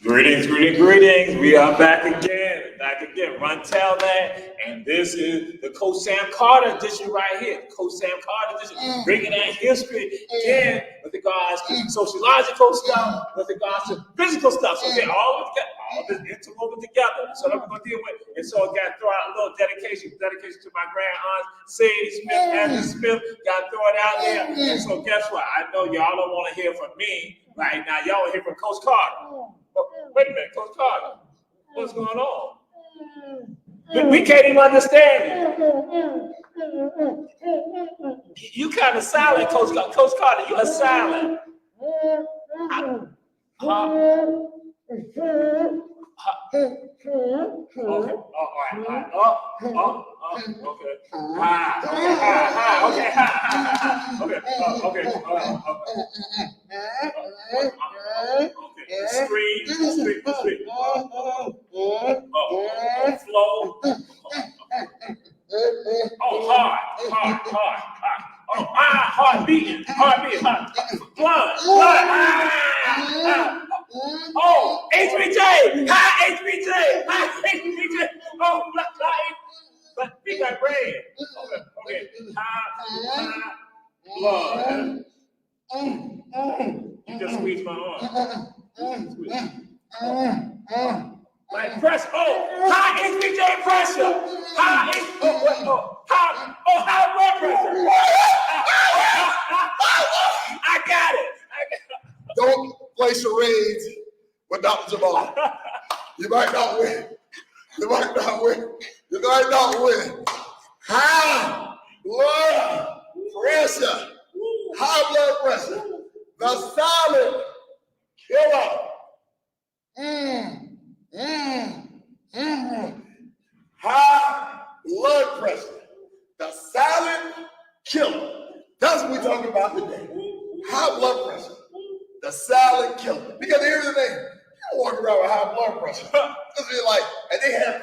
Greetings, greetings, greetings. We are back again. Run Tell That. And this is the Coach Sam Carter edition right here. Coach Sam Carter edition. Bringing that history again with regards to sociological stuff, with regards to physical stuff. So again, all this interwoven together. So that's what we're going to deal with. And so I got to throw out a little dedication to my grand aunt, Sadie Smith, Andrew Smith. Got to throw it out there. And so guess what? I know y'all don't want to hear from me right now. Y'all want to hear from Coach Carter. Wait a minute, Coach Carter, what's going on? We can't even understand you. You kind of silent, Coach Carter. You are silent. Okay. Street. Flow. Hard. Heart beating. Blood. HBJ. Hi, HBJ. Oh, blood. But we got red. Okay. High blood. You just squeezed my arm. Like pressure. High HBJ pressure. High blood pressure. I got it. Don't play charades with Dr. Jamal. You might not win. High blood pressure. The silent killer. High blood pressure. The silent killer. That's what we're talking about today. High blood pressure. The silent killer. Because here's the thing. You don't walk around with high blood pressure.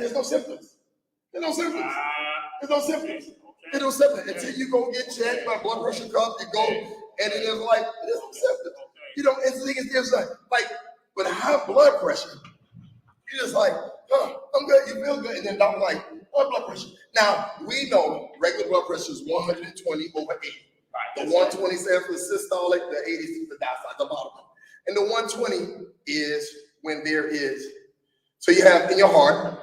There's no symptoms. Until you go get checked by blood pressure cuff, you go, and then there's no symptoms. You know, it's like, with high blood pressure, you're just like, I'm good, you feel good. And then doctor's like, blood pressure. Now, we know regular blood pressure is 120 over 80. Right. The 120 stands for the systolic, the 80 is the diastolic, the bottom. And the 120 is when there is, so you have in your heart,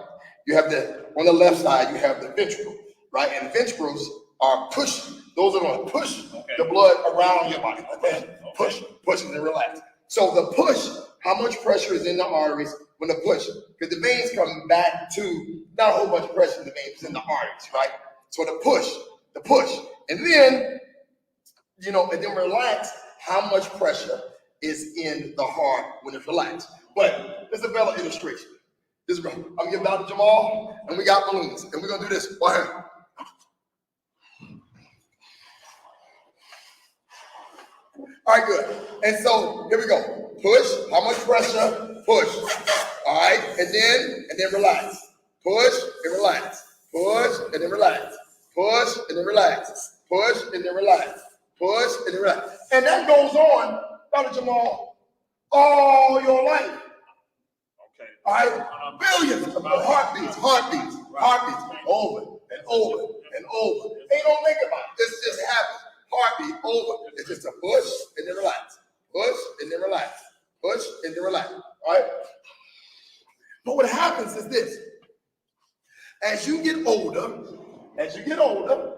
you have on the left side, you have the ventricle, right? And ventricles are pushing. Those are going to push the blood around your body. Okay? Push and then relax. So the push, how much pressure is in the arteries when the push? Because the veins come back to not a whole bunch of pressure in the veins, it's in the arteries, right? So the push. And then, and then relax, how much pressure is in the heart when it's relaxed. But it's a better illustration. I'm gonna give Dr. Jamal, and we got balloons, and we're gonna do this. Go ahead. All right, good. And so here we go. Push. How much pressure? Push. All right, and then relax. Push and relax. Push and then relax. Push and then relax. Push and then relax. Push and then relax. And that goes on, Dr. Jamal, all your life. Okay. All right, billions of heartbeats, over and over. Ain't no think about it. This just happens. Heartbeat over. It's just a push and then relax. Push and then relax. Push and then relax. All right? But what happens is this. As you get older,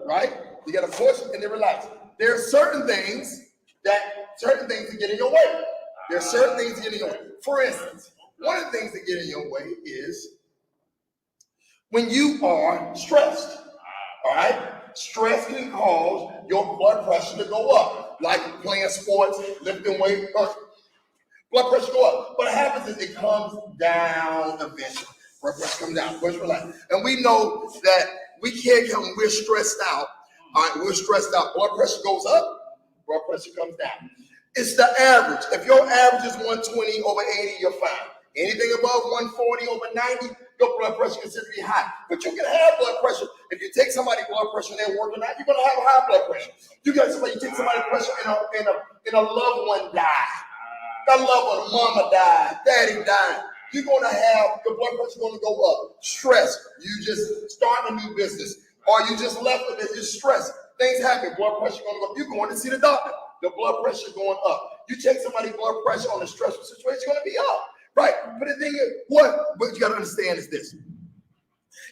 right? You gotta push and then relax. There are certain things that get in your way. For instance, one of the things that get in your way is when you are stressed. All right? Stress can cause your blood pressure to go up, like playing sports, lifting weight, blood pressure go up. What happens is it comes down eventually. Blood pressure comes down, push, relax. And we know that we can't come when we're stressed out. All right, we're stressed out. Blood pressure goes up, blood pressure comes down. It's the average. If your average is 120 over 80, you're fine. Anything above 140 over 90, your blood pressure is considered to be high. But you can have blood pressure. If you take somebody's blood pressure and they're working out, you're going to have high blood pressure. You take somebody's pressure and a loved one died. That loved one, mama died, daddy died. you're going to have your blood pressure going to go up. Stress. You just start a new business, or you just left it. It's just stress. Things happen. Blood pressure going to go up. You're going to see the doctor. The blood pressure going up. You check somebody's blood pressure on a stressful situation, it's going to be up. Right. But the thing is, what you got to understand is this.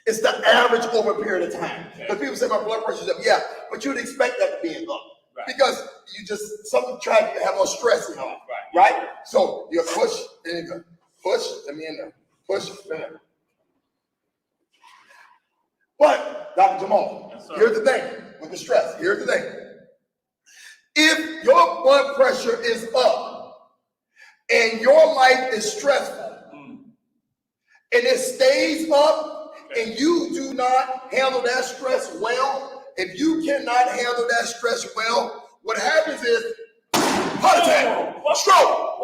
It's the average over a period of time. Because people say my blood pressure's up. Yeah, but you'd expect that to be up. Right. Because you just, something try to have more stress in it. Right? So you push, and you go. Push, let me in there. Push, there. But, Dr. Jamal, here's the thing with the stress. Here's the thing. If your blood pressure is up and your life is stressful and it stays up and you do not handle that stress well, if you cannot handle that stress well, what happens is heart attack, stroke.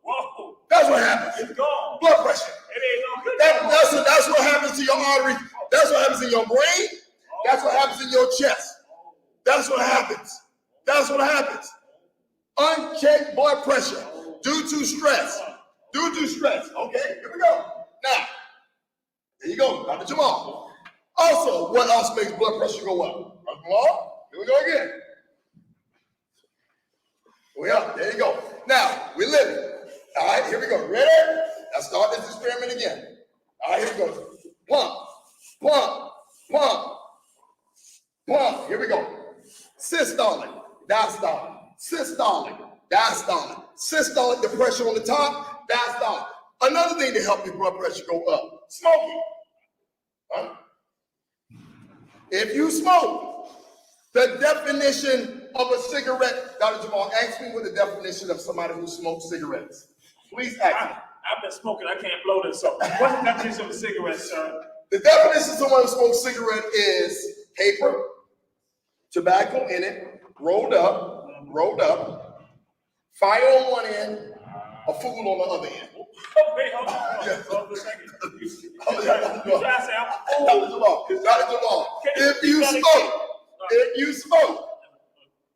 Whoa. That's what happens. It's gone. Blood pressure. It ain't no good. That's what happens to your arteries. That's what happens in your brain. That's what happens in your chest. That's what happens. That's what happens. Unchecked blood pressure due to stress. Due to stress. Okay, here we go. Now, there you go, Dr. Jamal. Also, what else makes blood pressure go up? Dr. Jamal, here we go again. We up. There you go. Now, we're living. All right, here we go. Ready? Let's start this experiment again. All right, here we go. Pump, pump, pump, pump. Here we go. Systolic, diastolic, systolic, diastolic, systolic, the pressure on the top, diastolic. Another thing to help your blood pressure go up, smoking. Huh? If you smoke, the definition of a cigarette, Dr. Jamal, ask me what the definition of somebody who smokes cigarettes. Please ask me. I've been smoking, I can't blow this. So what's the definition of a cigarette, sir? The definition of someone who smokes cigarette is paper, tobacco in it, rolled up, fire on one end, a fool on the other end. Wait, hold on. Hold on a second. You trying to say I'm Dr. Jamal, if you smoke,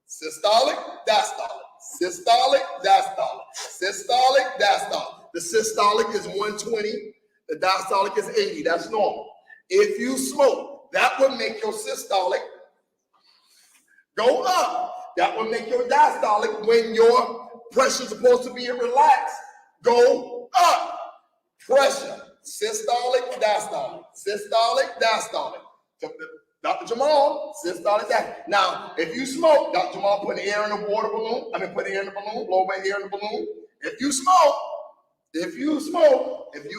systolic, diastolic, systolic, diastolic, systolic, diastolic. The systolic is 120, the diastolic is 80. That's normal. If you smoke, that would make your systolic go up. That would make your diastolic, when your pressure is supposed to be relaxed, go up. Pressure, systolic, diastolic, systolic, diastolic. Dr. Jamal, systolic, diastolic. Now, if you smoke, Dr. Jamal, put air in a water balloon. Put air in the balloon, blow away air in the balloon. If you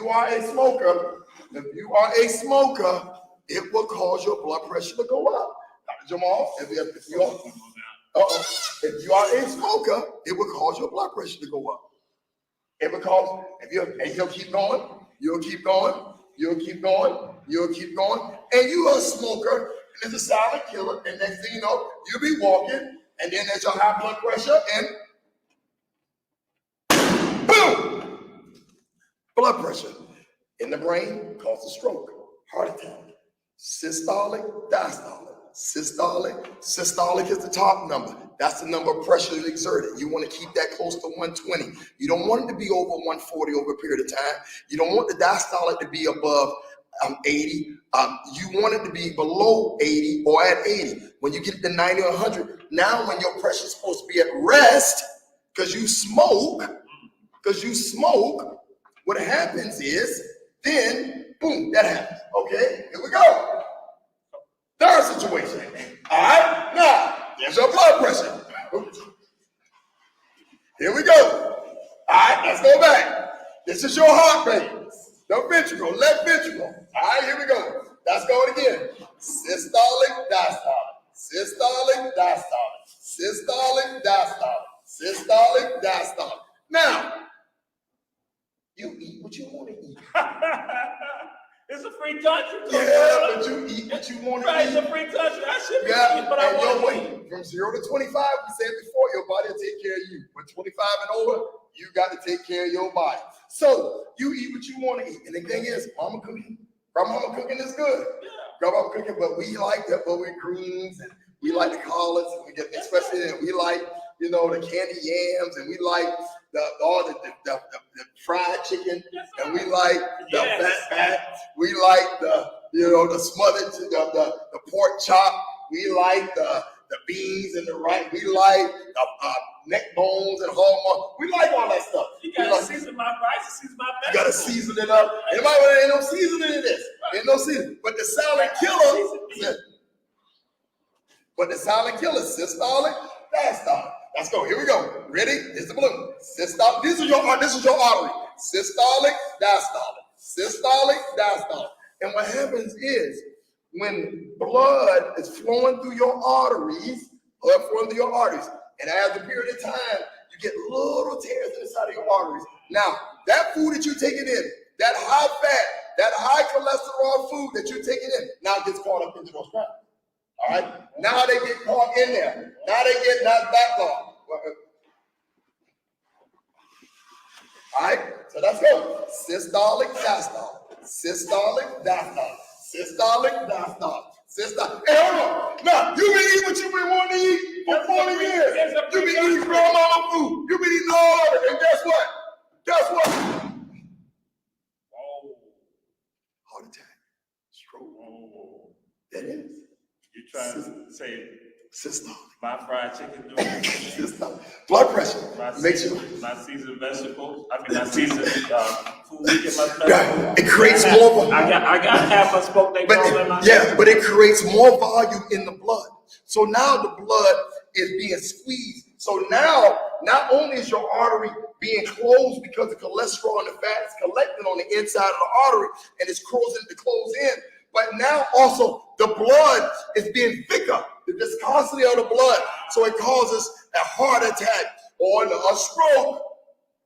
are a smoker, it will cause your blood pressure to go up. Dr. Jamal, if you are a smoker, it will cause your blood pressure to go up. It will cause, you'll keep going, you'll keep going, you'll keep going, you'll keep going, and you are a smoker, and it's a silent killer, and next thing you know, you'll be walking, and then there's your high blood pressure, and boom! Blood pressure in the brain causes stroke, heart attack, systolic, diastolic. Systolic is the top number. That's the number of pressure exerted. You want to keep that close to 120. You don't want it to be over 140 over a period of time. You don't want the diastolic to be above 80. You want it to be below 80 or at 80. When you get to 90 or 100, now when your pressure is supposed to be at rest, because you smoke, what happens is, then, boom, that happens. Okay, here we go. Third situation. All right, now, there's your blood pressure. Here we go. All right, let's go back. This is your heart rate. The ventricle, left ventricle. All right, here we go. Let's go again. Systolic, diastolic. Systolic, diastolic. Systolic, diastolic. Systolic, diastolic. Now, you eat what you want to eat. It's a free country. Yeah, but you eat what you want to eat. It's a free country. I should be eating, but I want to eat. From 0 to 25, we said before, your body will take care of you. But 25 and over, you got to take care of your body. So you eat what you want to eat. And the thing is, grandmama cooking is good. Yeah. Grandmama cooking, but we like the greens and we like the collards. And we get, especially we like the candy yams, and we like the fried chicken, and we like the fat. We like the smothered, the pork chop. We like the beans and the rice. We like the neck bones and hallmark. We like all that stuff. You gotta season my rice, season my vegetables. You gotta season it up. Ain't no seasoning in this. Ain't no seasoning. But the silent killer. But the silent killer, systolic, diastolic. Let's go. Here we go. Ready? Here's the balloon. Systolic. This is your artery. Systolic, diastolic. Systolic, diastolic. And what happens is when blood is flowing through your arteries, and as a period of time, you get little tears in the side of your arteries. Now, that food that you're taking in, that high fat, that high cholesterol food that you're taking in, now gets caught up into those cracks. All right? Now they get caught in there. Now they get not that long. All right? So let's go. Systolic, diastolic. Systolic, diastolic. Systolic, diastolic. Systolic. Hey, hold on. Now, you've been eating what you've been wanting to eat for 40 years. You've been eating grandmama food. You've been eating all of it. And guess what? Heart attack. Stroke. That is. You trying to say systolic. My fried chicken doing systolic. Blood pressure. My seasoned vegetables. My seasoned food. It creates more. I got half a spoke they call in my but it creates more volume in the blood. So now the blood is being squeezed. So now, not only is your artery being closed because the cholesterol and the fat is collecting on the inside of the artery and it's closing to close in, but now also the blood is being thicker, the viscosity of the blood, so it causes a heart attack or a stroke.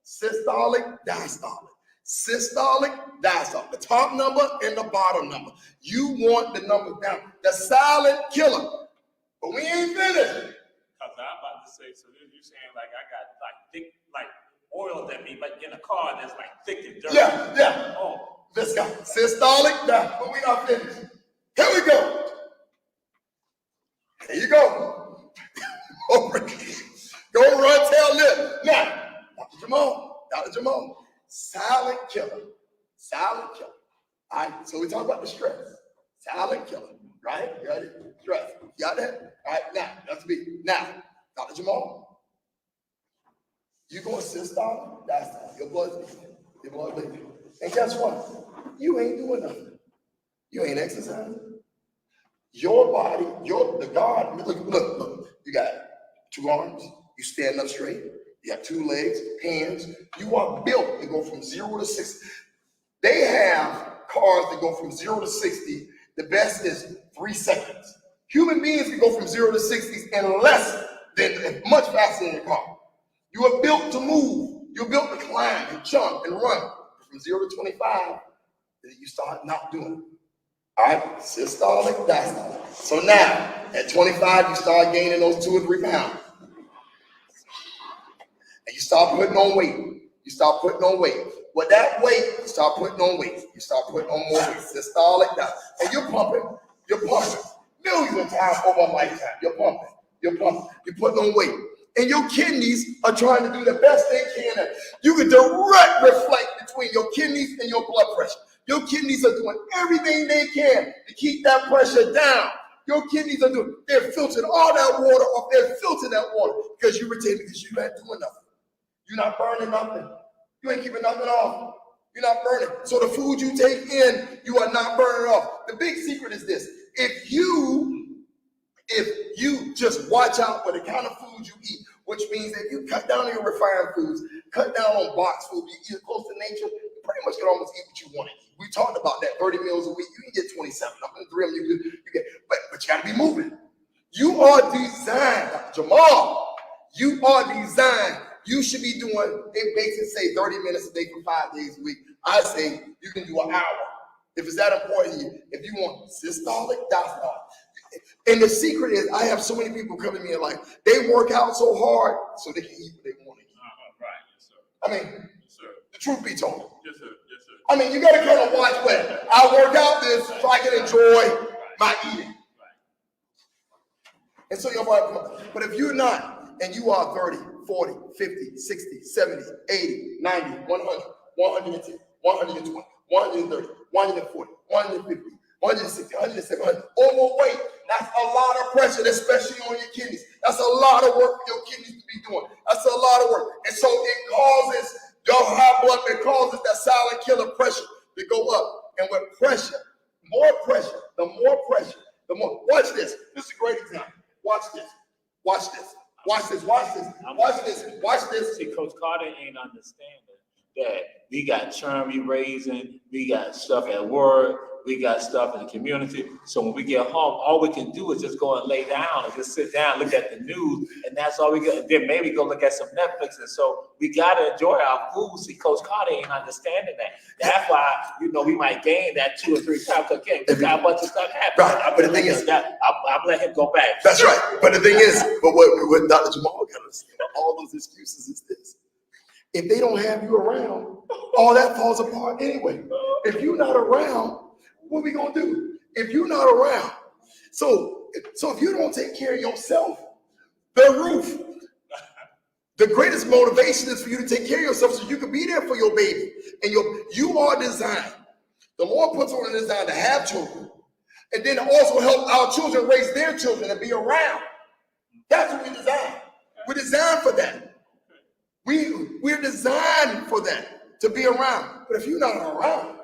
Systolic, diastolic. Systolic, diastolic. The top number and the bottom number. You want the number down. The silent killer. But we ain't finished. I'm about to say, so you're saying like I got like thick, like oil that be like in a car that's like thick and dirty. Yeah. Oh. This guy. Systolic, but we not finished. Here we go. There you go. Go run, tell live. Now, Dr. Jamal. Silent killer. All right, so we talk about the stress. Silent killer, right? You got it? Stress. You got that? All right, now, that's me. Now, Dr. Jamal, you going systolic, diastolic. Your blood bleeding. And guess what? You ain't doing nothing. You ain't exercising. Your body, the God, look, you got 2 arms, you stand up straight, you have 2 legs, hands. You are built to go from 0 to 60. They have cars that go from 0 to 60. The best is 3 seconds. Human beings can go from 0 to 60 in much faster than a car. You are built to move. You're built to climb and jump and run. From 0 to 25, then you start not doing it. All right, systolic, diastolic. So now, at 25, you start gaining those 2 or 3 pounds. And you start putting on weight. With that weight, you start putting on weight. You start putting on more weight. Systolic, diastolic. And you're pumping. Millions of times over a lifetime. You're pumping. You're putting on weight. And your kidneys are trying to do the best they can. You can direct reflect between your kidneys and your blood pressure. Your kidneys are doing everything they can to keep that pressure down. Your kidneys they're filtering all that water off. They're filtering that water because you're not doing nothing. You're not burning nothing. You ain't keeping nothing off. You're not burning. So the food you take in, you are not burning off. The big secret is this. If you just watch out for the kind of food you eat, which means that you cut down on your refined foods, cut down on boxed food, you eat close to nature, you pretty much can almost eat what you want to eat. We talked about that, 30 meals a week. You can get 27. I'm going to 3 of them you get, but you got to be moving. You are designed, Dr. Jamal, you are designed. You should be doing, they basically say 30 minutes a day for 5 days a week. I say you can do an hour. If it's that important to you, if you want systolic, diastolic. And the secret is, I have so many people come to me and like, they work out so hard so they can eat what they want to eat. Right, yes, sir. I mean, yes, sir. The truth be told. Yes, sir. I mean, you got to kind of watch what I work out this so I can enjoy my eating. And so your body, but if you're not, and you are 30, 40, 50, 60, 70, 80, 90, 100, 110, 120, 130, 140, 150, 160, 170, overweight. That's a lot of pressure, especially on your kidneys. That's a lot of work for your kidneys to be doing. That's a lot of work. And so it causes your high blood, it causes that silent killer pressure to go up. And with pressure, the more pressure, the more. Watch this. This is a great example. Watch this. Watch this. Watch this. Watch this. Watch this. Watch this. See, Coach Carter ain't understanding that we got churn we raising, we got stuff at work, we got stuff in the community. So when we get home, all we can do is just go and lay down and just sit down, look at the news, and that's all we got. Then maybe go look at some Netflix. And so we gotta enjoy our food. See, Coach Carter ain't understanding that. That's why, we might gain that 2 or 3 pounds. Again, we got a bunch of stuff happening. Right, but the thing is, I'll let him go back. That's right. But the thing is, what Dr. Jamal got us, all those excuses is this. If they don't have you around, all that falls apart anyway. If you're not around, what are we gonna do? If you're not around, so if you don't take care of yourself, the greatest motivation is for you to take care of yourself so you can be there for your baby. And you are designed. The Lord puts on a design to have children, and then also help our children raise their children and be around. That's what we designed. We're designed for that. We're designed for that, to be around. But if you're not around,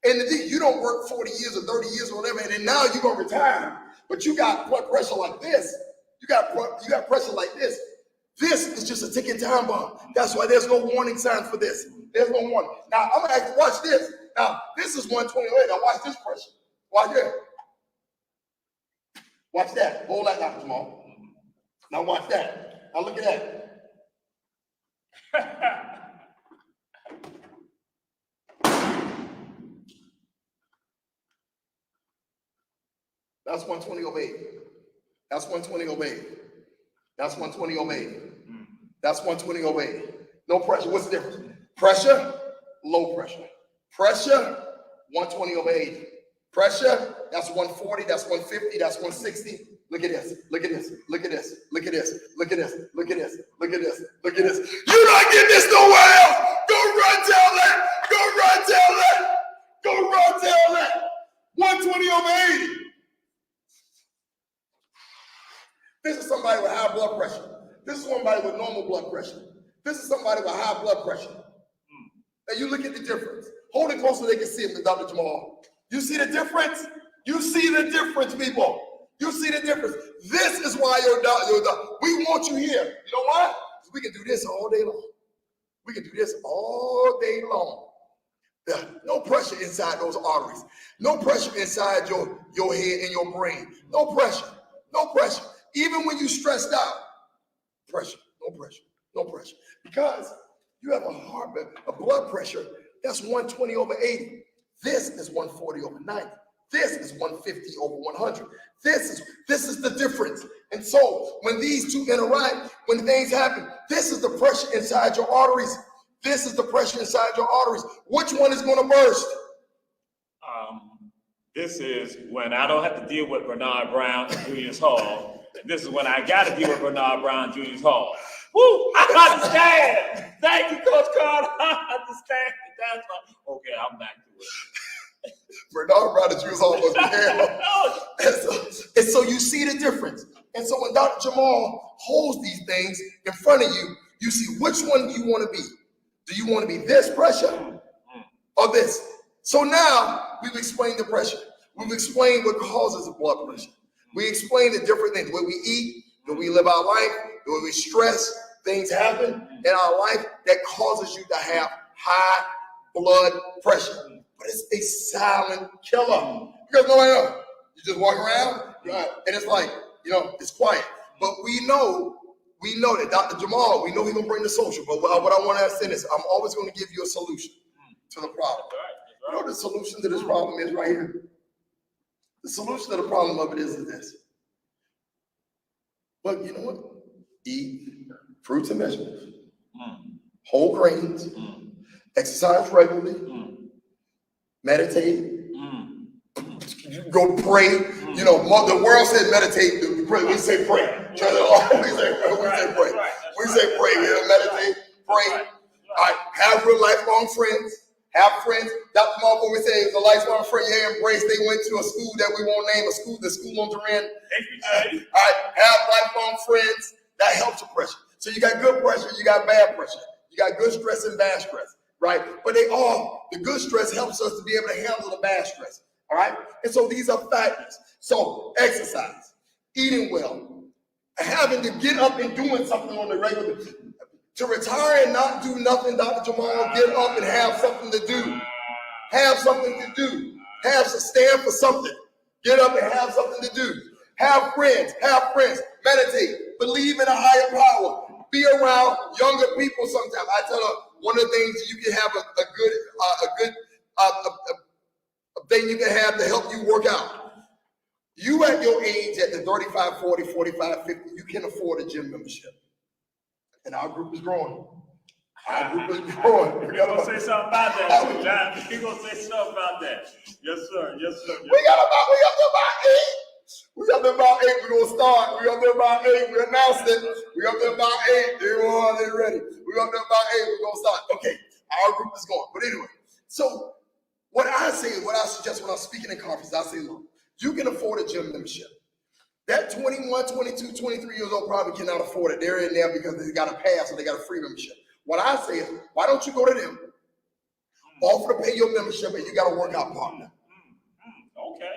and you don't work 40 years or 30 years or whatever, and then now you're gonna retire, but you got blood pressure like this, you got pressure like this. This is just a ticking time bomb. That's why there's no warning signs for this. There's no warning. Now I'm gonna ask you, watch this. Now this is 128. Now watch this pressure. Watch that. Watch that. Hold that, Dr. Jamal. Now watch that. Now look at that. That's 120 over 80. That's 120 over 80. That's 120 over 80. That's 120 over 80. No pressure. What's the difference? Pressure, low pressure. Pressure, 120 over 80. Pressure, that's 140, that's 150, that's 160. Look at this. Look at this. Look at this. Look at this. Look at this. Look at this. Look at this. Look at this. You're not getting this nowhere else. Go run tell that. Go run tell that. Go run tell that. 120 over 80. This is somebody with high blood pressure. This is somebody with normal blood pressure. This is somebody with high blood pressure. Now you look at the difference. Hold it close so they can see it, Dr. Jamal. You see the difference? You see the difference, people. You see the difference. This is why you're we want you here. You know why? Because we can do this all day long. We can do this all day long. No pressure inside those arteries. No pressure inside your head and your brain. No pressure. No pressure. Even when you're stressed out, pressure. No pressure. No pressure. Because you have a blood pressure that's 120 over 80. This is 140 over 90. This is 150 over 100. This is the difference. And so when these two interact, when things happen, this is the pressure inside your arteries. This is the pressure inside your arteries. Which one is going to burst? This is when I don't have to deal with Bernard Brown and Julius Hall. This is when I got to deal with Bernard Brown and Julius Hall. Woo! I understand. Thank you, Coach Carter. I understand. That's why. Okay, I'm back to it. Bernard Brown and Julius Hall was and so you see the difference. And so when Dr. Jamal holds these things in front of you, you see which one you want to be. Do you want to be this pressure or this? So now we've explained the pressure. We've explained what causes the blood pressure. We explained the different things. The way we eat, the way we live our life, the way we stress, things happen in our life that causes you to have high blood pressure. But it's a silent killer. Because nobody knows. You just walk around, and it's like, it's quiet. But we know that Dr. Jamal, we know he's going to bring the social. But what I want to say is, I'm always going to give you a solution to the problem. You know what the solution to this problem is right here? The solution to the problem of it is this. But you know what? Eat fruits and vegetables, whole grains, exercise regularly, meditate, go pray. You know, the world said meditate. We say pray. We say pray. We say pray. We don't meditate. Pray. All right. Have real lifelong friends. Have friends. Dr. Mark, when we say it was a lifelong friend, you embrace. They went to a school that we won't name, the school on Toure. All right. Have lifelong friends. That helps your pressure. So you got good pressure, you got bad pressure. You got good stress and bad stress, right? But the good stress helps us to be able to handle the bad stress, all right? And so these are factors. So exercise, eating well, having to get up and doing something on the regular. To retire and not do nothing, Dr. Jamal, get up and have something to do. Have something to do. Have to stand for something. Get up and have something to do. Have friends. Meditate. Believe in a higher power. Be around younger people sometimes. I tell her one of the things you can have a good thing you can have to help you work out. You at your age, at the 35, 40, 45, 50, you can afford a gym membership. And our group is growing. Our group is growing. You're going to say something about that, John. You're going to say something about that. Yes, sir. Yes, sir. We up to about 8. We up there about 8. We're going to start. We up there about 8. We announced it. We up there about 8. They're ready. We up there about 8. We're going to start. Okay. Our group is going. But anyway, so what I suggest when I'm speaking in conferences, I say, look, you can afford a gym membership. That 21, 22, 23 years old probably cannot afford it. They're in there because they got a pass or they got a free membership. What I say is, why don't you go to them, offer to pay your membership, and you got a workout partner. Okay.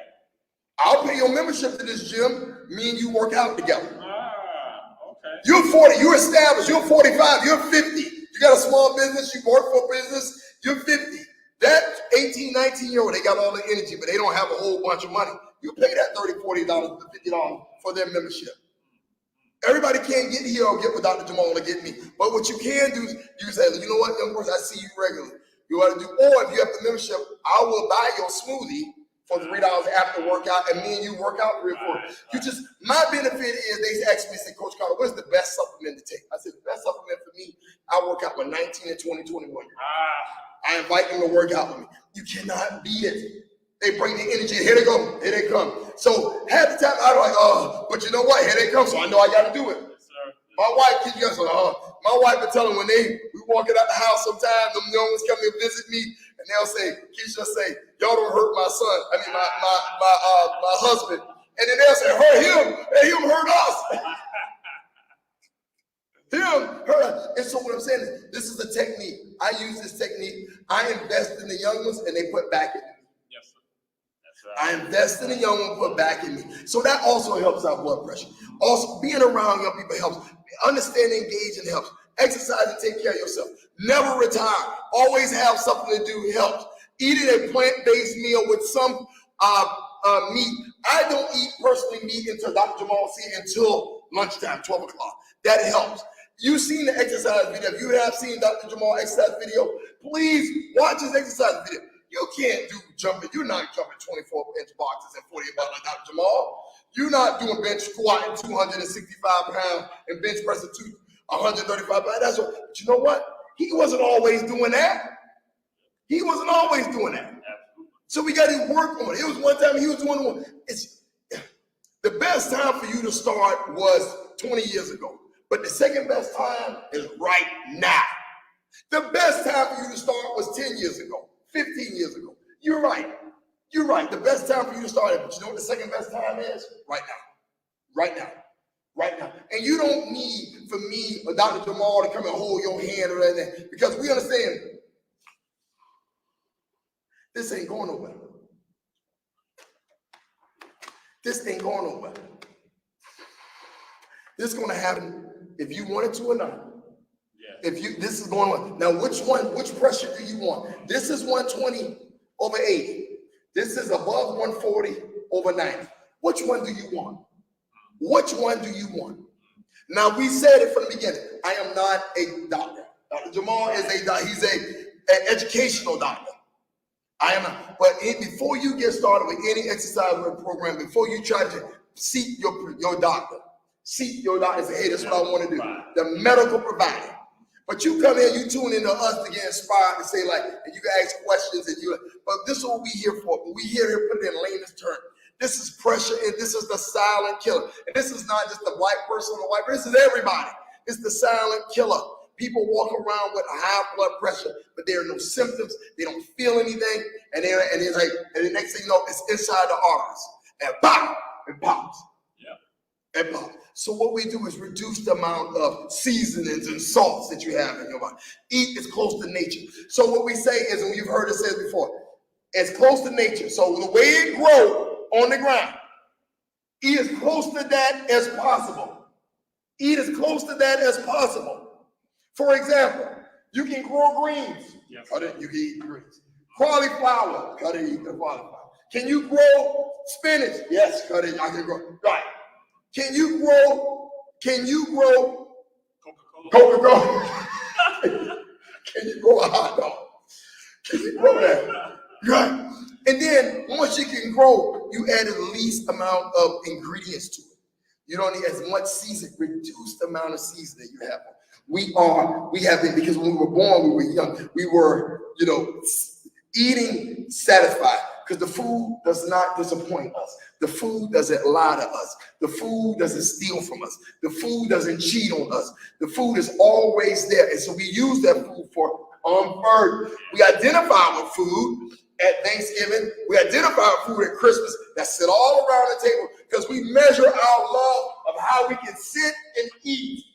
I'll pay your membership to this gym. Me and you work out together. Okay. You're 40. You're established. You're 45. You're 50. You got a small business. You work for a business. You're 50. That 18, 19-year-old, they got all the energy, but they don't have a whole bunch of money. You pay that $30, $40, $50 for their membership. Everybody can't get here or get with Dr. Jamal or get me. But what you can do is you say, you know what, young person, I see you regularly. You ought to do, or if you have the membership, I will buy your smoothie for $3 after workout, and me and you work out 3 or 4. You just, my benefit is they ask me, say, Coach Carter, what's the best supplement to take? I said, the best supplement for me, I work out with 19 and 20, 21. I invite them to work out with me. You cannot beat it. They bring the energy. Here they go. Here they come. So half the time I'm like, but you know what? Here they come. So I know I got to do it. Yes, sir. My wife keeps going. My wife would tell them when we walking out the house sometimes, them young ones come and visit me, and they'll say, Keisha say, y'all don't hurt my son. I mean my husband. And then they'll say, hurt him, and him hurt us. Him hurt us. And so what I'm saying is, this is a technique. I use this technique. I invest in the young ones, and they put back in me. I invest in the young one, put back in me. So that also helps our blood pressure. Also, being around young people helps. Understanding, engaging helps. Exercise and take care of yourself. Never retire. Always have something to do helps. Eating a plant-based meal with some meat. I don't eat personally meat until Dr. Jamal said until lunchtime, 12 o'clock. That helps. You've seen the exercise video. If you have seen Dr. Jamal exercise video, please watch his exercise video. You can't do jumping. You're not jumping 24-inch boxes and 40 about like Dr. Jamal. You're not doing bench squatting 265 pounds and bench pressing 135 pounds. That's what. But you know what? He wasn't always doing that. He wasn't always doing that. So we got to work on it. It was one time he was doing one. It's the best time for you to start was 20 years ago, but the second best time is right now. The best time for you to start was 10 years ago. 15 years ago. You're right. You're right. The best time for you to start it, but you know what the second best time is? Right now. Right now. Right now. And you don't need for me or Dr. Jamal to come and hold your hand or anything, because we understand this ain't going nowhere. This ain't going nowhere. This is going to happen if you want it to or not. This is going on. Now, which pressure do you want? This is 120 over 80. This is above 140 over 90. Which one do you want? Which one do you want? Now, we said it from the beginning. I am not a doctor. Dr. Jamal is he's an educational doctor. I am not. But before you get started with any exercise program, before you try to seek your doctor, seek your doctor and say, hey, this is what I want to do. The medical provider. But you come here, you tune into us to get inspired and say, like, and you can ask questions, but this is what we here for. We here to put it in layman's terms. This is pressure, and this is the silent killer. And this is not just the white person on the white person, this is everybody. It's the silent killer. People walk around with high blood pressure, but there are no symptoms. They don't feel anything, and it's like, and the next thing you know, it's inside the arteries, and pop, it pops. Yeah. And pop. So what we do is reduce the amount of seasonings and salts that you have in your body. Eat as close to nature. So what we say is, and you've heard it said before, as close to nature. So the way it grows on the ground, eat as close to that as possible. Eat as close to that as possible. For example, you can grow greens. Yes. Cut it, you can eat greens. Cauliflower, cut it, eat the cauliflower. Can you grow spinach? Yes, cut it, I can grow. Right. Can you grow Coca-Cola? Can you grow a hot dog? Can you grow that? Right. And then once you can grow, you add the least amount of ingredients to it. You don't need as much seasoning. Reduce the amount of seasoning you have. We have been, because when we were born, we were young, we were, eating satisfied, because the food does not disappoint us. The food doesn't lie to us. The food doesn't steal from us. The food doesn't cheat on us. The food is always there. And so we use that food for burden. We identify with food at Thanksgiving. We identify with food at Christmas that sit all around the table, because we measure our love of how we can sit and eat.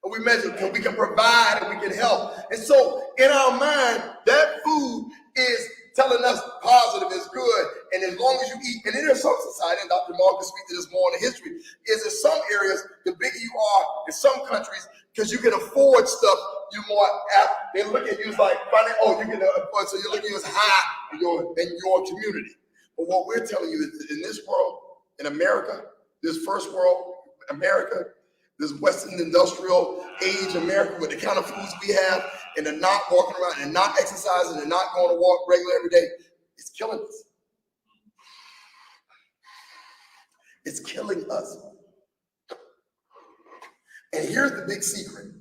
We measure, because we can provide and we can help. And so in our mind, that food is telling us positive is good. And as long as you eat, and in some society, and Dr. Mark can speak to this more in the history, is in some areas, the bigger you are in some countries, because you can afford stuff, you're more apt. They look at you as like, you can afford, so you look at you as high in your community. But what we're telling you is, in this world, in America, this first world, America, this Western industrial age America, with the kind of foods we have, and they're not walking around and not exercising and not going to walk regular every day, it's killing us. It's killing us. And here's the big secret.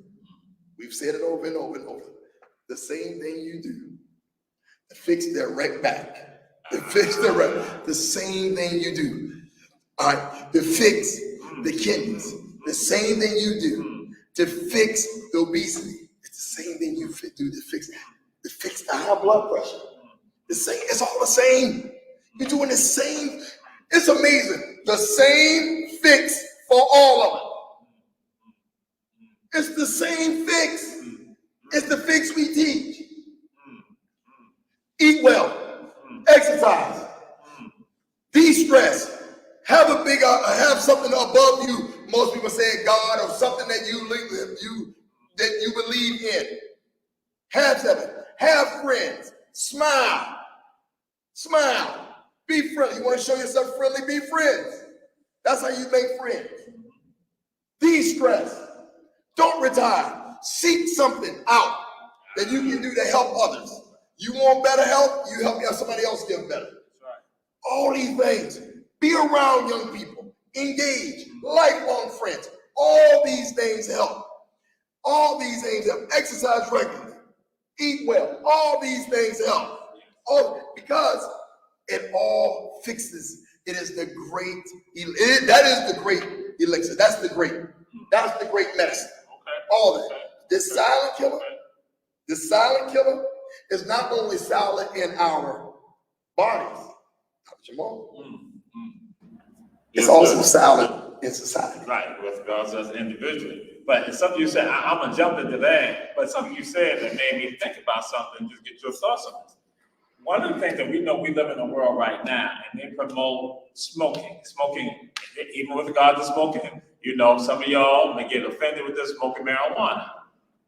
We've said it over and over and over. The same thing you do to fix their wreck back. The same thing you do. All right, to fix the kidneys. The same thing you do to fix the obesity. It's the same thing you do to fix the high blood pressure. The same. It's all the same. You're doing the same. It's amazing. The same fix for all of it. It's the same fix. It's the fix we teach. Eat well. Exercise. De-stress. Have something above you. Most people say God, or something that you believe in. Have something. Have friends. Smile. Be friendly. You want to show yourself friendly? Be friends. That's how you make friends. De-stress. Don't retire. Seek something out that you can do to help others. You want better help? You help somebody else get better. That's right. All these things. Be around young people. Engage. Lifelong friends. All these things help. All these things help. Exercise regularly. Eat well. All these things help. Because it all fixes. It is the great. That is the great elixir. That's the great medicine. Okay. All that. This silent killer is not only silent in our bodies. It's also silent in society. Right, with regards to us individually. But it's something you said, I'm going to jump into that, but something you said that made me think about something, just get your thoughts on this. One of the things that we know, we live in a world right now, and they promote smoking, even with regard to smoking. Some of y'all may get offended with this, smoking marijuana.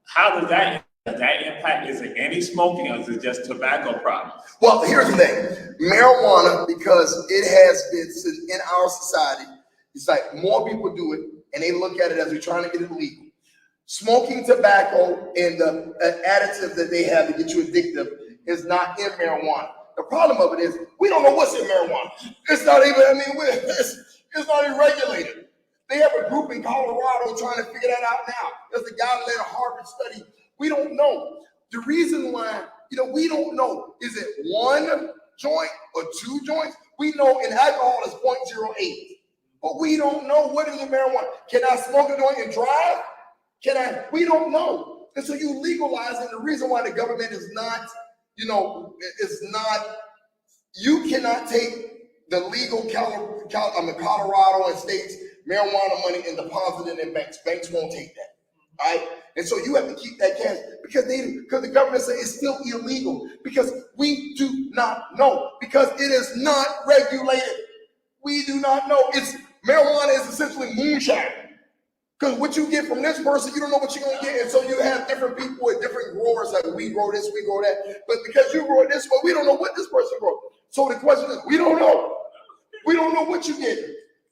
How does that impact? Is it any smoking, or is it just tobacco products? Well, here's the thing. Marijuana, because it has been in our society, it's like more people do it, and they look at it as we're trying to get it legal. Smoking tobacco and the additive that they have to get you addictive is not in marijuana. The problem of it is we don't know what's in marijuana. It's not even, it's not even regulated. They have a group in Colorado trying to figure that out now. There's a guy that led a Harvard study. We don't know. The reason why, we don't know, is it one joint or two joints? We know in alcohol is 0.08. But we don't know what is in marijuana. Can I smoke a joint and drive? We don't know. And so you legalize it. The reason why the government is not, you cannot take the legal Colorado and states marijuana money and deposit it in banks. Banks won't take that. All right? And so you have to keep that cash because the government says it's still illegal because we do not know because it is not regulated. We do not know. Marijuana is essentially moonshine. Because what you get from this person, you don't know what you're going to get. And so you have different people with different growers, like we grow this, we grow that. But because you grow it this way, we don't know what this person grows. So the question is, we don't know. We don't know what you get.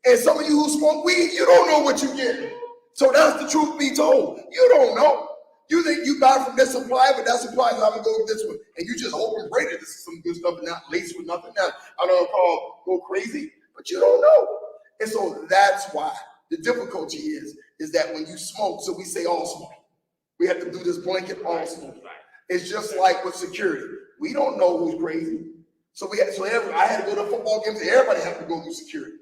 And some of you who smoke weed, you don't know what you get. So that's the truth be told. You don't know. You think you buy from this supplier, but that supplier is I'm going to go this way. And you just hope and pray that this is some good stuff and not laced with nothing else. I don't know, go crazy, but you don't know. And so that's why the difficulty is that when you smoke, so we say all smoke. We have to do this blanket all smoke. It's just like with security. We don't know who's crazy. I had to go to football games. Everybody has to go through security.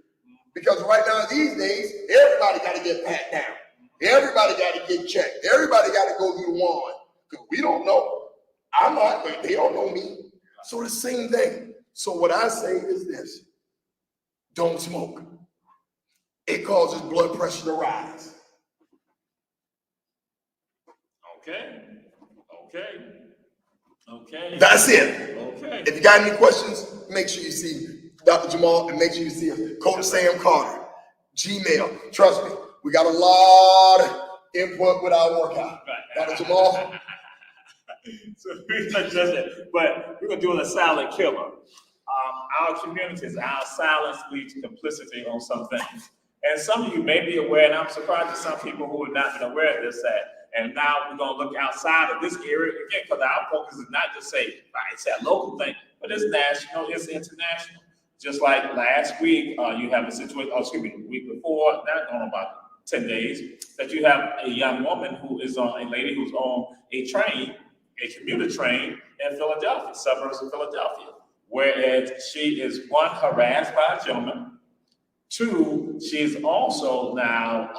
Because right now, these days, everybody got to get pat down. Everybody got to get checked. Everybody got to go through the wand. Because we don't know. I'm not, but they don't know me. So the same thing. So what I say is this. Don't smoke. It causes blood pressure to rise. Okay. That's it. Okay. If you got any questions, make sure you see Dr. Jamal and make sure you see Coach Sam Carter. Gmail. Trust me, we got a lot of input with our workout. Dr. Jamal. So we're gonna just it, but we're gonna do a silent killer. Our communities, our silence leads to complicity on some things. And some of you may be aware, and I'm surprised at some people who have not been aware of this, and now we're going to look outside of this area, again, because our focus is not just it's a local thing, but it's national, it's international. Just like last week, you have a situation, the week before, not going about 10 days, that you have a young woman a lady who's on a train, a commuter train in Philadelphia, suburbs of Philadelphia, whereas she is, one, harassed by a gentleman. Two, she's also now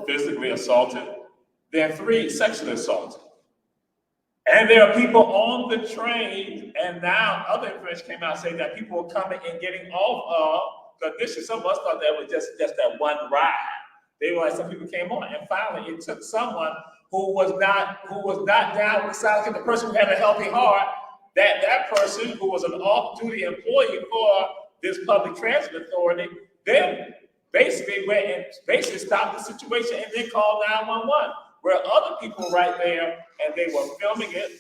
physically assaulted. Then three, sexually assaulted. And there are people on the train, and now other information came out saying that people were coming and getting off of the mission. Some of us thought that was just that one ride. They were like, some people came on, and finally it took someone who was not down with the silence, the person who had a healthy heart, that person who was an off-duty employee for this public transit authority, then basically went and stopped the situation and then called 911. Where other people right there and they were filming it.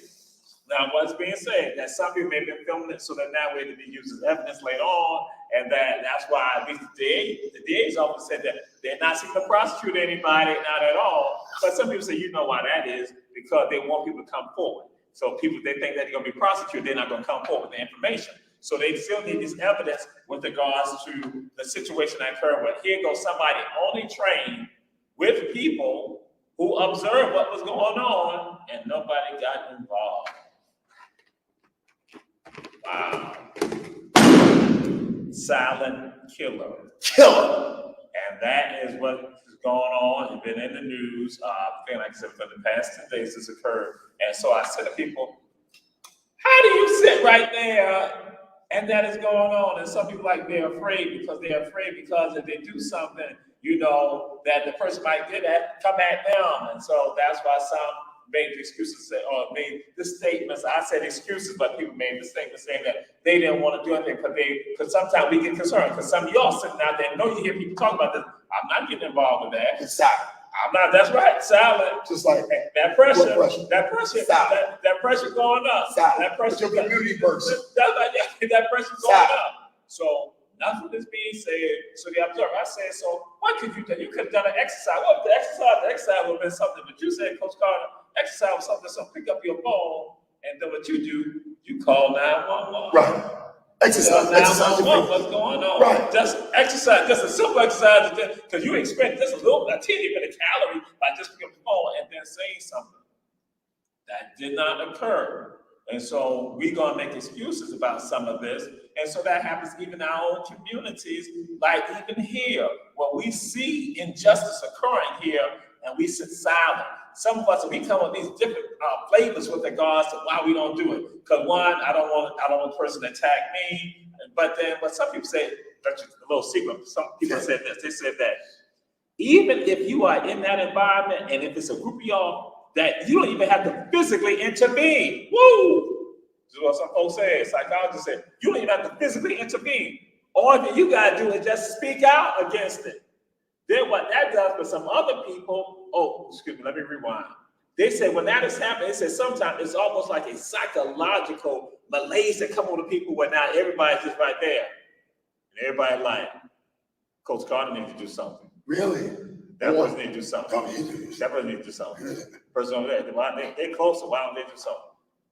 Now, what's being said that some people may have been filming it so that now way to be used as evidence later on, and that's why at least the DA's office said that they're not seeking to prosecute anybody, not at all. But some people say, you know why that is, because they want people to come forward. So they think that they're going to be prosecuted, they're not going to come forward with the information. So they still need this evidence with regards to the situation that occurred. But here goes somebody on a train with people who observed what was going on, and nobody got involved. Wow. Silent killer. And that is what is going on. It's been in the news. Like I said, for the past 2 days this occurred. And so I said to people, how do you sit right there and that is going on? And some people they're afraid because if they do something, that the person might get at, come at them. And so that's why some made the excuses or made the statements. I said excuses, but people made the statement saying that they didn't want to do anything because sometimes we get concerned because some of y'all sitting out there know you hear people talk about this. I'm not getting involved with that. It's silent. I'm not, that's right, silent. Just like that pressure. That pressure going up. Silent. That pressure. Your community burst. That pressure going up. So nothing is being said. So the observer, I said, so what could you do? You could have done an exercise. What was the exercise? The exercise would have been something. But you said, Coach Carter, exercise was something. So pick up your phone, and then what you do, you call 911. Right. Exercise. 911. What's going on? Right. Just exercise. Just a simple exercise. Because you expect just a teeny bit of calorie by just picking up the phone and then saying something. That did not occur. And so we're going to make excuses about some of this. And so that happens even in our own communities, like even here, where we see injustice occurring here and we sit silent. Some of us, we come with these different flavors with regards to why we don't do it. Because one, I don't want a person to attack me. But some people say, that's just a little secret. Some people said this. They said that even if you are in that environment and if it's a group of y'all, that you don't even have to physically intervene. Woo! This is what some folks say, psychologists say, you don't even have to physically intervene. All that you gotta do is just speak out against it. Then what that does for some other people, let me rewind. They said when that is happening, they said sometimes it's almost like a psychological malaise that come on to people where now everybody's just right there. And everybody like, Coach Carter needs to do something. Really? That person needs to do something. That person needs to do something. Person over there, they're closer. Why don't they do something?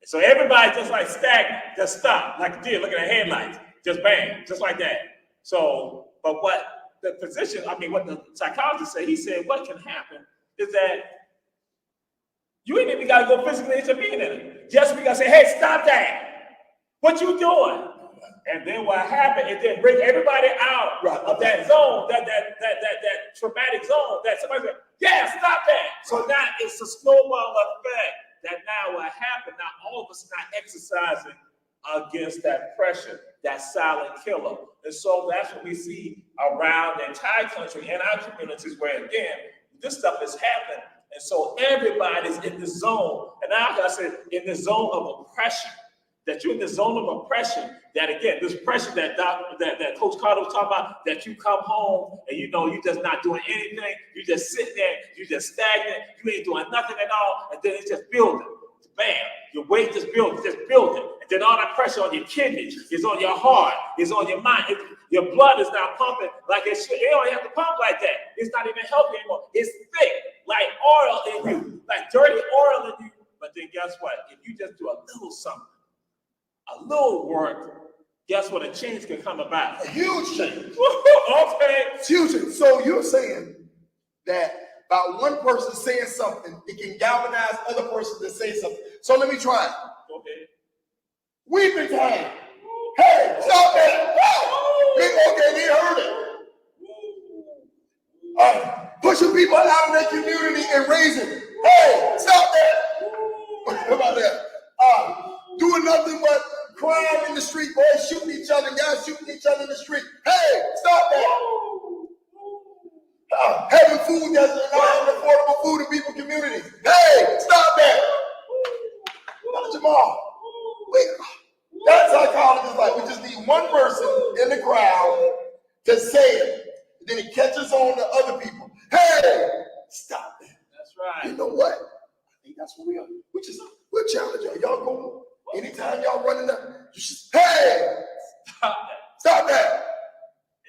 So everybody just like stagnant, just stop, like a deer looking at headlights, just bang, just like that. So, but what the physician, what the psychologist said, he said what can happen is that you ain't even got to go physically intervene in it. Just because say, hey, stop that. What you doing? And then what happened, it then bring everybody out of that zone, that traumatic zone, that somebody said, yeah, stop that. So now it's a snowball effect that now what happened, now all of us are not exercising against that pressure, that silent killer. And so that's what we see around the entire country and our communities where, again, this stuff is happening. And so everybody's in the zone. And now, like I said, in the zone of oppression. That you're in the zone of oppression, that again, this pressure that Coach Carter was talking about, that you come home and you're just not doing anything, you just sitting there, you just stagnant, you ain't doing nothing at all, and then it's just building. Bam, your weight just building, and then all that pressure on your kidneys, is on your heart, is on your mind. Your blood is not pumping like it should. It don't have to pump like that. It's not even healthy anymore. It's thick, like oil in you, like dirty oil in you. But then guess what? If you just do a little something, a little work, guess what? A change can come about. A huge change. Okay. It's huge. So you're saying that by one person saying something, it can galvanize other persons to say something. So let me try it. Okay. Weeping time. Hey, stop that. Okay, they heard it. Pushing people out of their community and raising. Hey, stop that. How about that? Doing nothing but crime in the street, boys shooting each other, guys shooting each other in the street. Hey, stop that. Having food that's not having affordable food in people's communities. Hey, stop that. Jamal, that psychologist is like, we just need one person in the crowd to say it. Then it catches on to other people. Hey, stop that. That's right. You know what? I think that's what we are. We'll challenge y'all. Y'all go. Anytime y'all running up, you should, hey, stop that.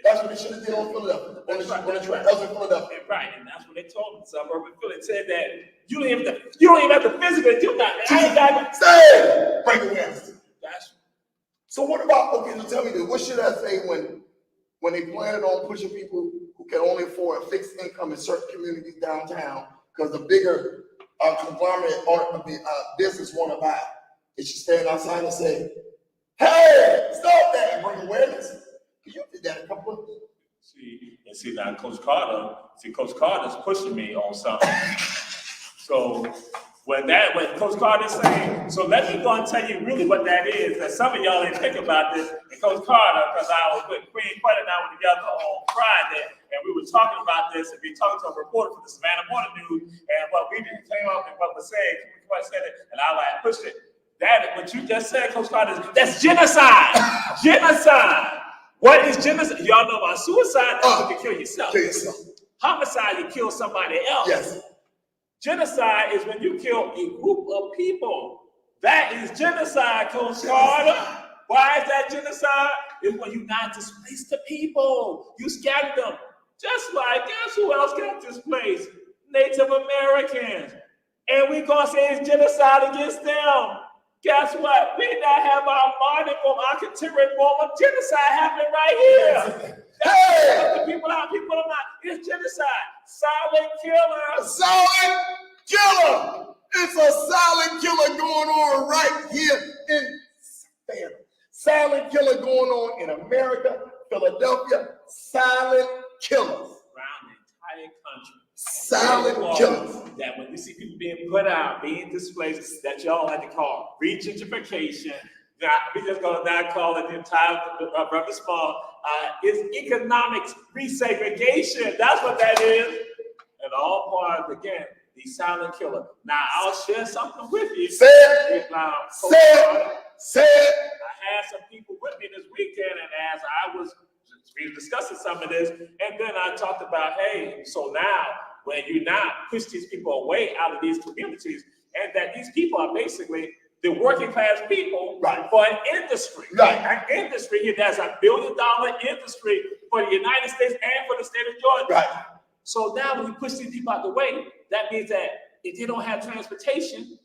That's what they should have did on Philadelphia. On the track. That was in Philadelphia. Right, and that's what they told me. Suburban Philly said that you don't even have to physically do that. I ain't got to say break awareness. That's so what about, okay, so tell me this, what should I say when they plan on pushing people who can only afford a fixed income in certain communities downtown because the bigger conglomerate or business want to buy? They should stand outside and say, hey, stop that, and bring awareness. You did that a couple of See now Coach Carter's pushing me on something. So when Coach Carter's saying, so let me go and tell you really what that is, that some of y'all didn't think about this, and Coach Carter, because I was with Queen Quetta and I were together on Friday, and we were talking about this, and we talking to a reporter for the Savannah Morning News, and what we didn't came up and what was said, Queen said it, and I pushed it. That what you just said, Coach Carter, that's genocide. Genocide. What is genocide? Y'all know about suicide? That's when you kill yourself. Homicide, you kill somebody else. Yes. Genocide is when you kill a group of people. That is genocide, Coach Carter. Why is that genocide? It's when you not displace the people. You scatter them. Just like, guess who else got displaced? Native Americans. And we gonna say it's genocide against them. Guess what? We now have our modern form, our contemporary form of genocide happening right here. Hey! The people out, people are not. It's genocide. Silent killer. A silent killer. It's a silent killer going on right here Silent killer going on in America, Philadelphia. Silent killers. Around the entire country. Silent killers. That when you see people being put out, being displaced, that y'all like to call regentrification. Now, we're just going to not call it the entire Brother Small. It's economics resegregation. That's what that is. And all part of, again, the silent killer. Now, I'll share something with you. Say it. Say it. I had some people with me this weekend, and as I was discussing some of this, and then I talked about, hey, so now, when you now push these people away out of these communities, and that these people are basically the working class people for an industry. An industry here that's $1 billion industry for the United States and for the state of Georgia. So now when you push these people out the way, that means that if they don't have transportation,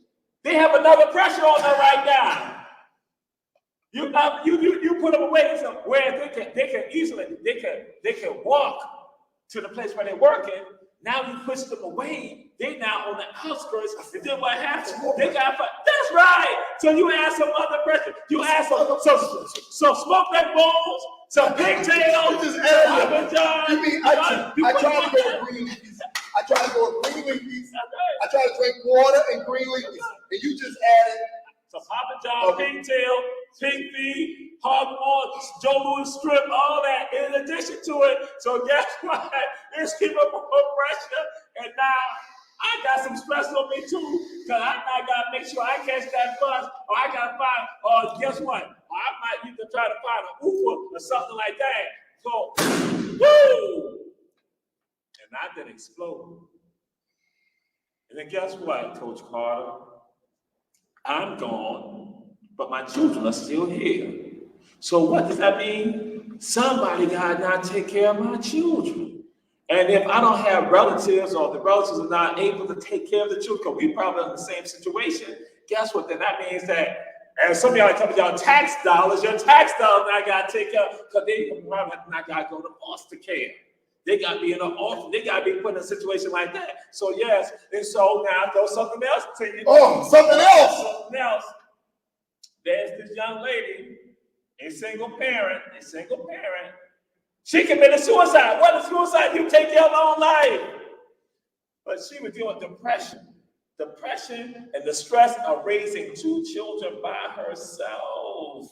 they have another pressure on them right now. You put them away where they can easily walk to the place where they're working. Now you push them away. They now on the outskirts. And then what happens? They got that's right. So you add some other pressure. You add some smoke that bones, some pigtails. You just add them. You mean I try to go with green leafies. I try to go with green leafies. I try to drink water and green leafies. And you just added some Papa John, pigtail, pig feet, hog maw, Joe Louis strip, all that in addition to it. So guess what? It's keeping up more pressure. And now I got some stress on me too, because I got to make sure I catch that bus, or I got to find, or guess what? Or I might need to try to find an Uber or something like that. So, woo! And I didn't explode. And then guess what, Coach Carter? I'm gone, but my children are still here. So what does that mean? Somebody got to not take care of my children. And if I don't have relatives, or the relatives are not able to take care of the children, because we probably in the same situation, guess what? Then that means that, and some of y'all talking about your tax dollars now got to take care of, because they probably not got to go to foster care. They got to be in an orphan. They got to be put in a situation like that. So yes, and so now throw something else to you. Oh, something else. Something else. There's this young lady, a single parent. She committed suicide. What is suicide? You take your own life. But she was dealing with depression and the stress of raising 2 children by herself.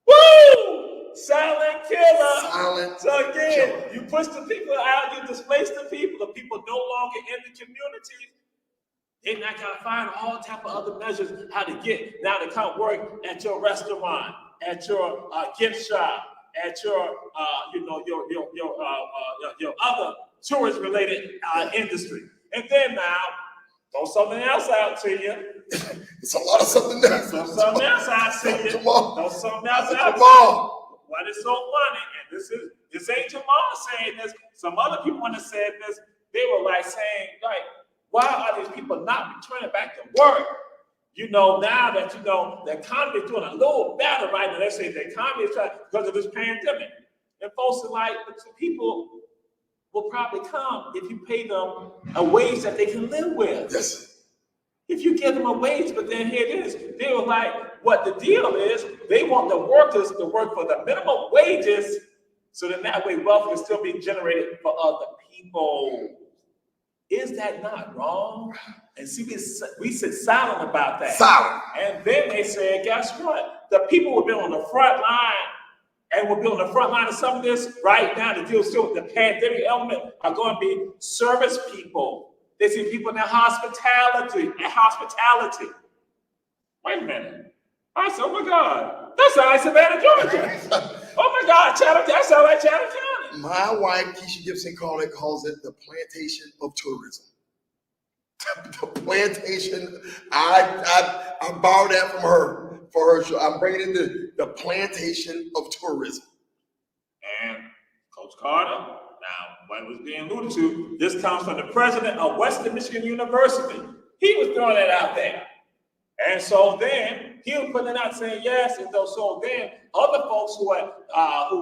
Woo! Silent killer. So again, you push the people out, you displace the people no longer in the community. They're not gonna find all type of other measures how to get now to come work at your restaurant, at your gift shop, at your your other tourist related industry. And then now throw something else out to you. It's a lot of something else. Throw something else out to you. Throw something else out to you. What is so funny, and this ain't Jamal saying this, some other people when they said this, they were like saying, like, why are these people not returning back to work? You know, now that you know the economy is doing a little better right now. They say the economy is trying because of this pandemic. And folks are like, but the people will probably come if you pay them a wage that they can live with. Yes. If you give them a wage, but then here it is, they were like, what the deal is, they want the workers to work for the minimum wages, so then that way wealth can still be generated for other people. Is that not wrong? And see, we sit silent about that. Silent. And then they said, guess what? The people who have been on the front line and will be on the front line of some of this right now to deal still with the pandemic element are going to be service people. They see people in their hospitality. Wait a minute. I said, oh my God, that sounds like Savannah, Georgia. Oh my God, Chatham, that sounds like Chatham County. My wife, Keisha Gibson, calls it the plantation of tourism. The plantation, I borrowed that from her for her show. I'm bringing in the plantation of tourism. And Coach Carter, now what was being alluded to, this comes from the president of Western Michigan University. He was throwing that out there. And so then he was putting it out saying yes, and so then other folks who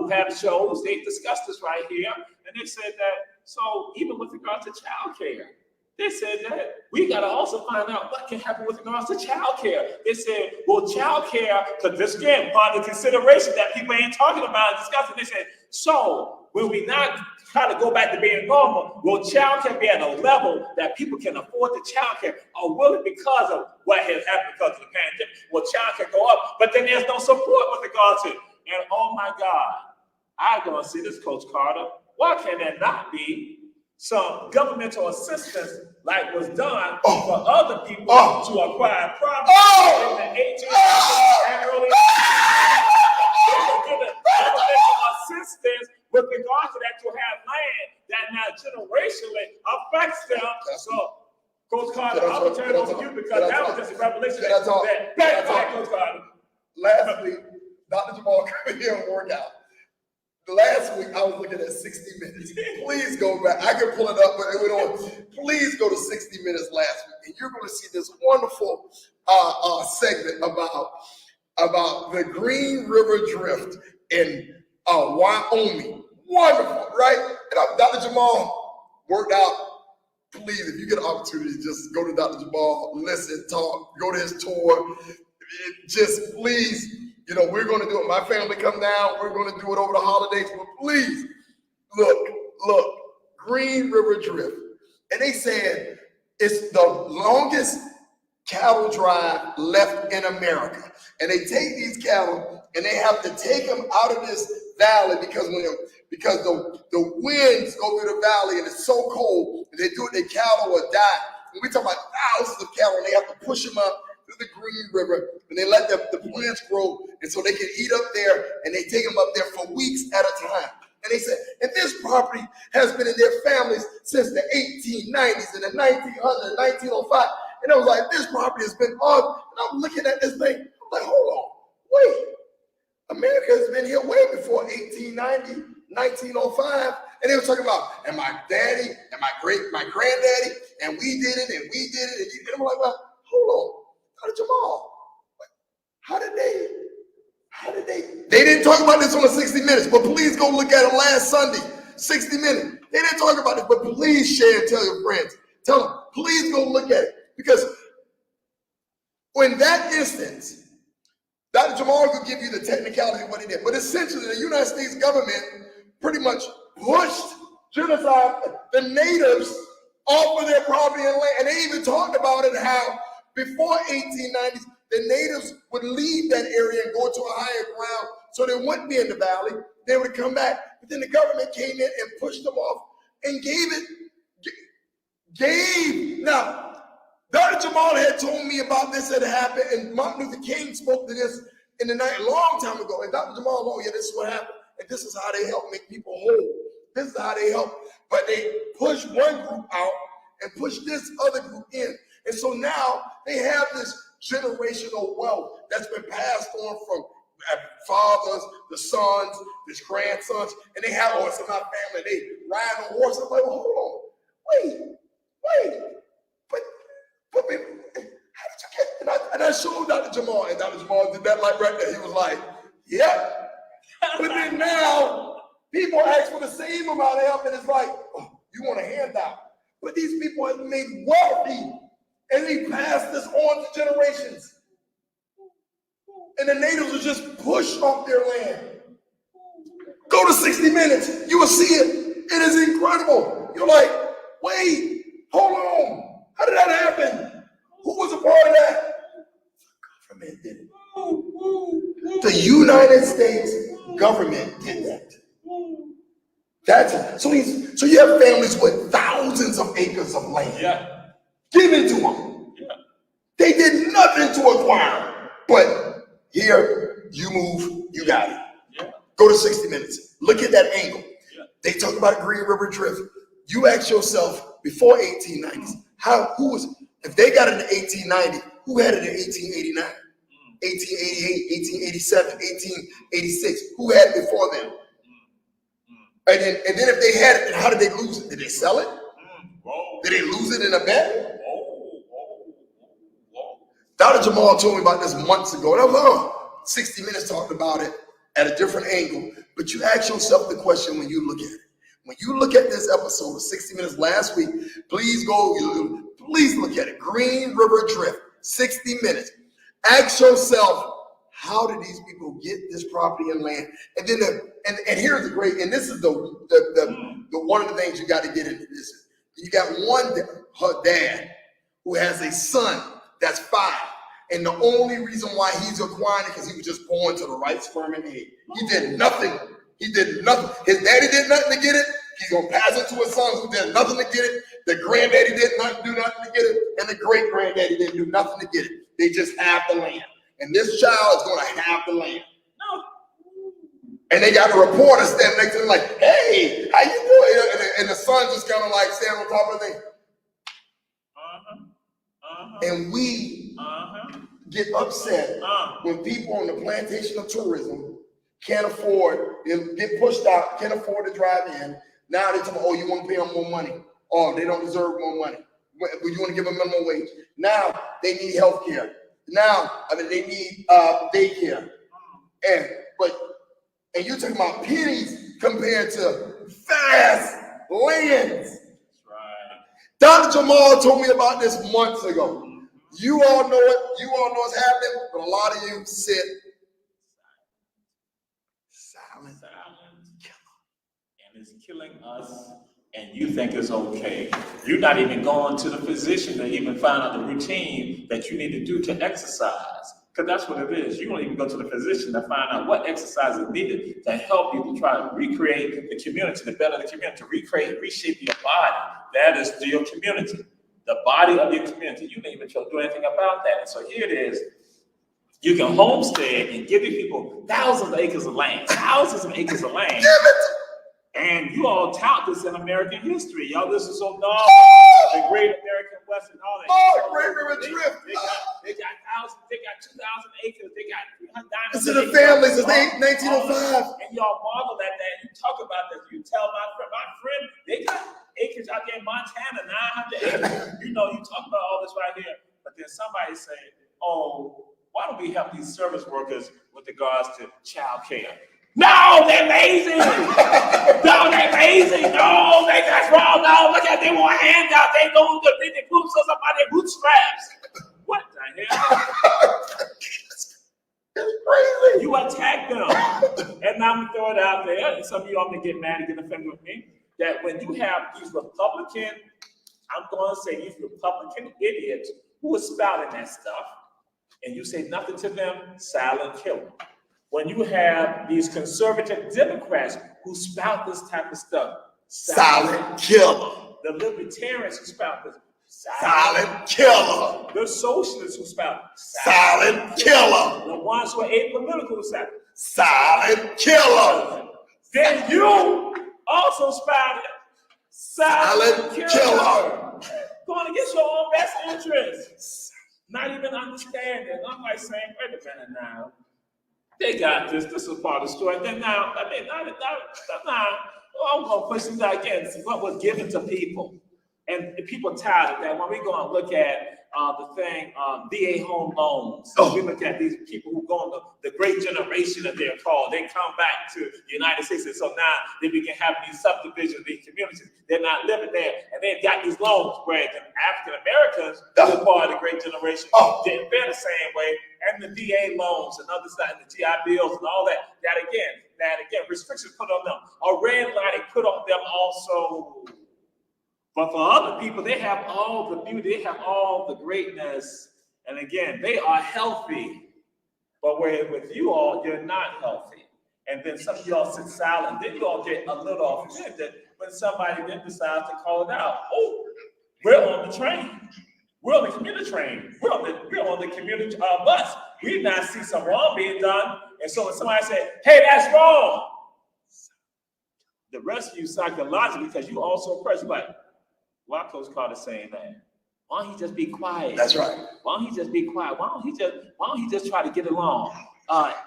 have shows, they discussed this right here, and they said that, so even with regard to child care, they said that we got to also find out what can happen with regards to child care. They said, well, child care, because this again, part of the consideration that people ain't talking about and discussing, they said, so will we not try to go back to being normal? Will child care be at a level that people can afford the child care? Or will it, because of what has happened because of the pandemic, will child care go up? But then there's no support with regards to it. And oh my God, I'm going to see this, Coach Carter. Why can there not be some governmental assistance like was done for other people to acquire property in the 1800s and early governmental assistance with regard to that, to have land that now generationally affects them. So, Coach Carter, I'm going to turn it over to you because that was just a revelation. Coach Carter. Last week, Dr. Jamal came here and worked out. Last week, I was looking at 60 Minutes. Please go back. I can pull it up, but it went on. Please go to 60 Minutes last week, and you're going to see this wonderful segment about the Green River Drift in Wyoming. Wonderful, right? And Dr. Jamal worked out. Please, if you get an opportunity, just go to Dr. Jamal, listen, talk, go to his tour. Just please. You know, we're going to do it. My family come down. We're going to do it over the holidays. But please, look, Green River Drift. And they said it's the longest cattle drive left in America. And they take these cattle and they have to take them out of this valley because the winds go through the valley and it's so cold. If they do it, their cattle will die. And we talk about thousands of cattle and they have to push them up through the Green River, and they let the plants grow, and so they can eat up there, and they take them up there for weeks at a time. And they said, and this property has been in their families since the 1890s and the 1900s, 1905. And I was like, this property has been on. And I'm looking at this thing. I'm like, hold on, wait. America has been here way before 1890, 1905. And they were talking about, and my daddy and my granddaddy, and we did it, and we did it. And I'm like, well, hold on. Dr. Jamal, how did they didn't talk about this on the 60 Minutes, but please go look at it last Sunday, 60 Minutes. They didn't talk about it, but please share and tell your friends. Tell them, please go look at it. Because in that instance, Dr. Jamal could give you the technicality of what he did, but essentially the United States government pretty much pushed genocide, the natives off of their property and land. And they even talked about it, how before 1890s, the natives would leave that area and go to a higher ground so they wouldn't be in the valley. They would come back. But then the government came in and pushed them off and gave. Now, Dr. Jamal had told me about this had happened, and Martin Luther King spoke to this in the night a long time ago. And Dr. Jamal, oh yeah, this is what happened. And this is how they help make people whole. This is how they help. But they pushed one group out and pushed this other group in. And so now they have this generational wealth that's been passed on from fathers, the sons, the grandsons, and they have, it's in my family, they ride on horses. I'm like, well, hold on, wait, but how did you get, and I showed Dr. Jamal, and Dr. Jamal did that like right there. He was like, yeah. But then now, people ask for the same amount of help, and it's like, oh, you want a handout. But these people have been made wealthy. And they passed this on to generations. And the natives were just pushed off their land. Go to 60 Minutes. You will see it. It is incredible. You're like, wait, hold on. How did that happen? Who was a part of that? The government did it. The United States government did that. So you have families with thousands of acres of land. Yeah. Given to them. Yeah. They did nothing to acquire. But here, you move, you got it. Yeah. Go to 60 Minutes. Look at that angle. Yeah. They talk about Green River Drift. You ask yourself, before 1890s, if they got it in 1890, who had it in 1889, 1888, 1887, 1886? Who had it before them? And then if they had it, then how did they lose it? Did they sell it? Did they lose it in a bet? Dr. Jamal told me about this months ago, and I was like, 60 Minutes talked about it at a different angle. But you ask yourself the question when you look at it. When you look at this episode of 60 Minutes last week, please go Please look at it. Green River Drift, 60 minutes. Ask yourself, how did these people get this property and land? And then and here's the great, and this is the one of the things you got to get into this. You got her dad who has a son that's 5. And the only reason why he's acquiring it because he was just born to the right sperm and egg. He did nothing. He did nothing. His daddy did nothing to get it. He's going to pass it to his son who did nothing to get it. The granddaddy did not do nothing to get it. And the great granddaddy didn't do nothing to get it. They just have the land. And this child is going to have the land. No. And they got a reporter standing next to them like, hey, how you doing? And the son just kind of like standing on top of the thing. And we get upset when people on the plantation of tourism can't afford, get pushed out, can't afford to drive in. Now they tell me, oh, you want to pay them more money. Oh, they don't deserve more money. You want to give them minimum wage. Now they need health care. Now, they need daycare. And you're talking about pennies compared to vast lands. That's right. Dr. Jamal told me about this months ago. You all know it. You all know what's happening, but a lot of you sit silent. And it's killing us, and you think it's okay. You're not even going to the physician to even find out the routine that you need to do to exercise. Because that's what it is. You don't even go to the physician to find out what exercise is needed to help you to try to recreate the community, to better the community, to recreate, reshape your body. That is your community. The body of your community. You don't even do anything about that. And so here it is. You can homestead and give these people thousands of acres of land, And you all tout this in American history. Y'all, this is so dog. The Great American West and all that. Oh, Great River Drift. They got 2,000 acres. They got 300 diamonds. This is the family since 1905. And y'all marvel at that. You talk about this. You tell my friend, they got acres out there in Montana, 900 acres. You talk about all this right here. But then somebody say, oh, why don't we help these service workers with regards to child care? No, they're lazy. No, they're lazy. No, that's wrong. No, look at they want handouts. They go to bring the groups or somebody bootstraps. What the hell? It's crazy. You attack them. And I'm gonna throw it out there. And some of you all may get mad and get offended with me. That when you have these Republican, I'm going to say these Republican idiots who are spouting that stuff, and you say nothing to them, silent killer. When you have these conservative Democrats who spout this type of stuff, silent killer. The libertarians who spout this, silent killer. The socialists who spout, silent killer. The ones who are apolitical who spout, silent killer. Then you also spouted silent killer. Going against your own best interests. Not even understanding. I'm like saying, wait a minute now. They got this. This is part of the story. Then now, I'm going to push this out again. This is what was given to people. And people tired of that. When we go and look at the thing, VA home loans, we look at these people who go on the great generation that they're called. They come back to the United States. And so now they begin having these subdivisions, these communities. They're not living there. And they've got these loans where the African Americans, who are part of the great generation, didn't fare the same way. And the VA loans and other stuff, and the GI bills and all that. That again, restrictions put on them. A red light put on them also. But for other people, they have all the beauty, they have all the greatness. And again, they are healthy. But with you all, you're not healthy. And then some of y'all sit silent. Then you all get a little offended when somebody then decides to call it out. Oh, we're on the train. We're on the commuter train. We're on the commuter bus. We not see some wrong being done. And so when somebody said, hey, that's wrong. The rest of you psychologically, because you also oppressed, like, why Coach Carter saying that? Why don't he just be quiet? That's right. Why don't he just be quiet? Why don't he just try to get along?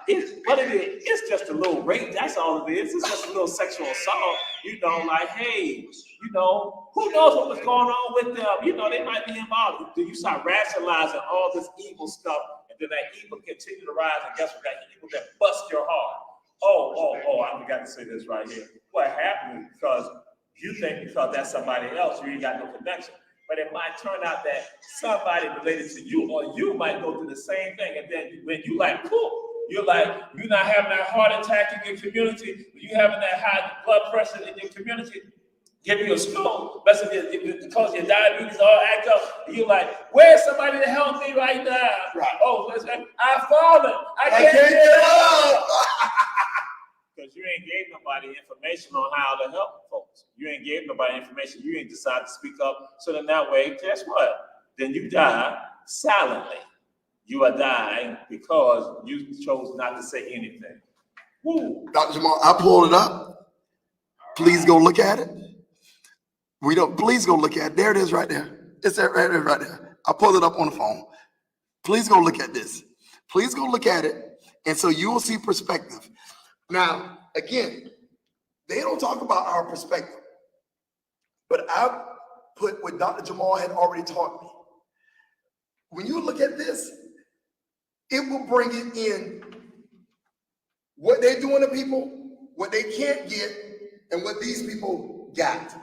It's just a little rape. That's all it is. It's just a little sexual assault. Like, hey, who knows what was going on with them? They might be involved. Then you start rationalizing all this evil stuff, and then that evil continue to rise. And guess what? That evil that bust your heart. Oh, I forgot to say this right here. What happened is because you think because that's somebody else, you ain't got no connection. but it might turn out that somebody related to you or you might go through the same thing. And then when you like, poof, you're not having that heart attack in your community, you're having that high blood pressure in your community, give you a stroke, because your diabetes all act up. You're like, where's somebody to help me right now? Right. Oh, I've fallen. I can't get up. Because you ain't gave nobody information on how to help folks. You ain't gave nobody information. You ain't decided to speak up. So then that way, guess what? Then you die silently. You are dying because you chose not to say anything. Woo. Dr. Jamal, I pulled it up. Please go look at it. Please go look at it. There it is right there. It's right there. I pulled it up on the phone. Please go look at this. Please go look at it. And so you will see perspective. Now, again, they don't talk about our perspective, but I put what Dr. Jamal had already taught me. When you look at this, it will bring it in what they're doing to people, what they can't get, and what these people got.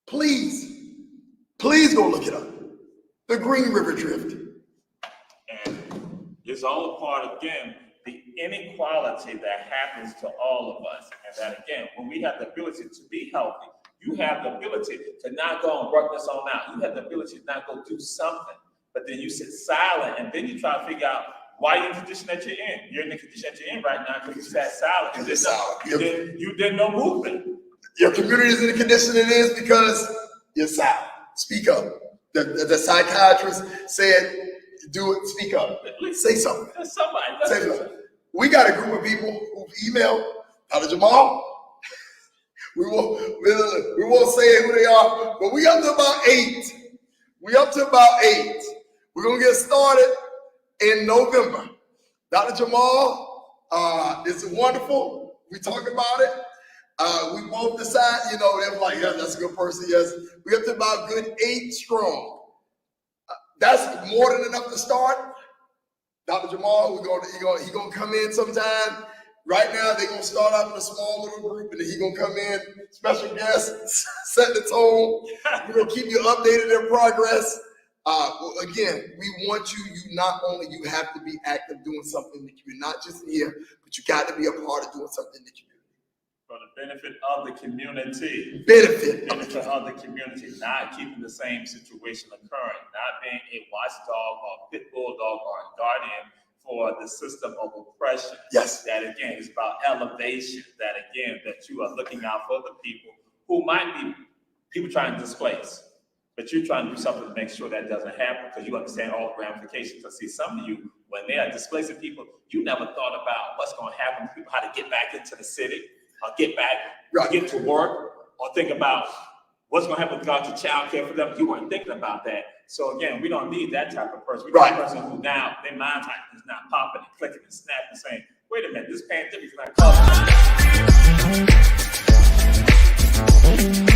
Please go look it up. The Green River Drift. And it's all part, again, the inequality that happens to all of us. And that, again, when we have the ability to be healthy, you have the ability to not go and work this on out. You have the ability to not go do something. But then you sit silent, and then you try to figure out why you're in the condition that you're in. You're in the condition that you're in right now because you sat silent. You did no movement. Your community is in the condition it is because you're silent. Speak up. The psychiatrist said, do it, speak up. Say something. Say something. We got a group of people who've emailed Dr. Jamal. We won't say who they are, but we up to about 8. We're going to get started in November. Dr. Jamal, this is wonderful. We talk about it. We both decide, they were like, yeah, that's a good person. Yes. We up to about good 8 strong. That's more than enough to start. Dr. Jamal, he's gonna come in sometime. Right now, they're gonna start out in a small little group, and then he's gonna come in, special guest, set the tone. We're gonna keep you updated in progress. Again, we want you you have to be active doing something in the community, not just here, but you got to be a part of doing something in the community. For the benefit of the community. Benefit of the community, not keeping the same situation occurring, not being a watchdog or pit bulldog or a guardian for the system of oppression. Yes. That again is about elevation. That again, that you are looking out for the people who might be people trying to displace. But you're trying to do something to make sure that doesn't happen because you understand all the ramifications. I see some of you, when they are displacing people, you never thought about what's going to happen to people, how to get back into the city, or get back, get to work, or think about what's going to happen with regard to child care for them. You weren't thinking about that. So again, we don't need that type of person. We need a person who now, their mind is not popping and clicking and snapping and saying, wait a minute, this pandemic is not causing